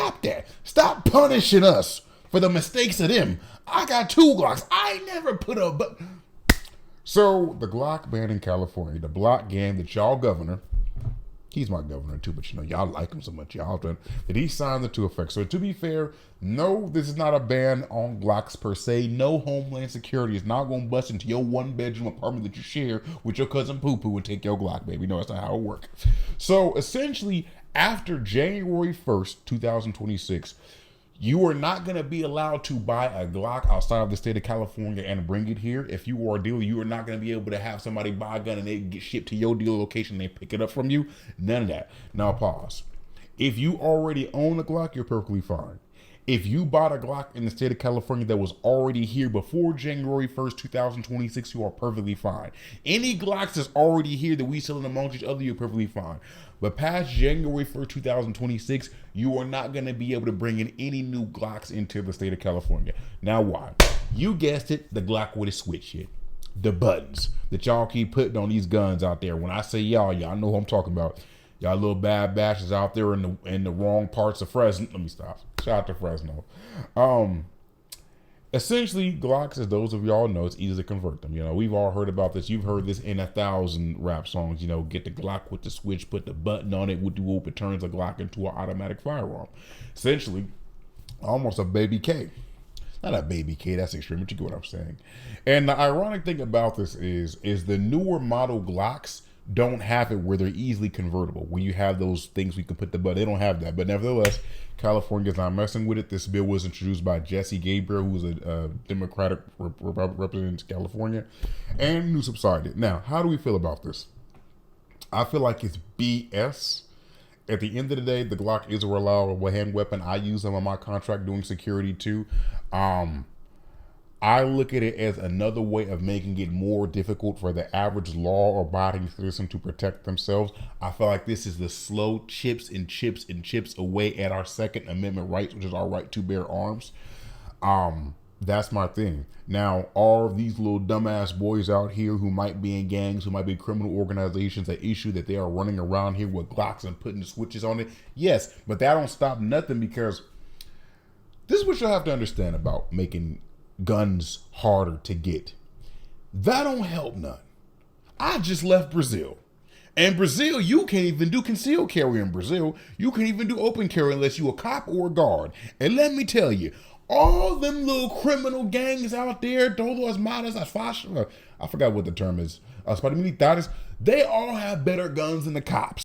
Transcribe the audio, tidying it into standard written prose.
Stop that. Stop punishing us for the mistakes of them. I got 2 Glocks. I never put a but. So the Glock ban in California, the block game that y'all governor, he's my governor too, but y'all like him so much, y'all that he signed into effect. So to be fair, no, this is not a ban on Glocks per se. No, Homeland Security is not going to bust into your 1-bedroom apartment that you share with your cousin Poo Poo and take your Glock, baby. No, that's not how it works. So essentially, after January 1st, 2026, you are not going to be allowed to buy a Glock outside of the state of California and bring it here. If you are a dealer, you are not going to be able to have somebody buy a gun and they get shipped to your dealer location and they pick it up from you. None of that. Now pause. If you already own a Glock, you're perfectly fine. If you bought a Glock in the state of California that was already here before January 1st, 2026, you are perfectly fine. Any Glocks that's already here that we selling amongst each other, you're perfectly fine. But past January 1st, 2026, you are not going to be able to bring in any new Glocks into the state of California. Now why? You guessed it, the Glock with a switch hit. The buttons that y'all keep putting on these guns out there. When I say y'all know who I'm talking about. Y'all little bad bashes out there in the wrong parts of Fresno. Let me stop. Shout out to Fresno. Essentially, Glocks, as those of y'all know, it's easy to convert them. We've all heard about this. You've heard this in 1,000 rap songs. Get the Glock with the switch, put the button on it, whoop-de-whoop, it turns the Glock into an automatic firearm. Essentially, almost a baby K. Not a baby K, that's extreme, but you get what I'm saying. And the ironic thing about this is the newer model Glocks don't have it where they're easily convertible. When you have those things we can put the button, they don't have that. But nevertheless, California's not messing with it. This bill was introduced by Jesse Gabriel, who's a Democratic representative in California, and Newsom signed it. Now, how do we feel about this? I feel like it's BS. At the end of the day, the Glock is a reliable hand weapon. I use them on my contract doing security too. I look at it as another way of making it more difficult for the average law-abiding citizen to protect themselves. I feel like this is the slow chips away at our Second Amendment rights, which is our right to bear arms. That's my thing. Now, all of these little dumbass boys out here who might be in gangs, who might be criminal organizations, that issue that they are running around here with Glocks and putting the switches on it. Yes, but that don't stop nothing, because this is what you'll have to understand about making guns harder to get. That don't help none. I just left Brazil. And Brazil, you can't even do concealed carry in Brazil. You can't even do open carry unless you a cop or a guard. And let me tell you, all them little criminal gangs out there, todos maras, I forgot what the term is, they all have better guns than the cops.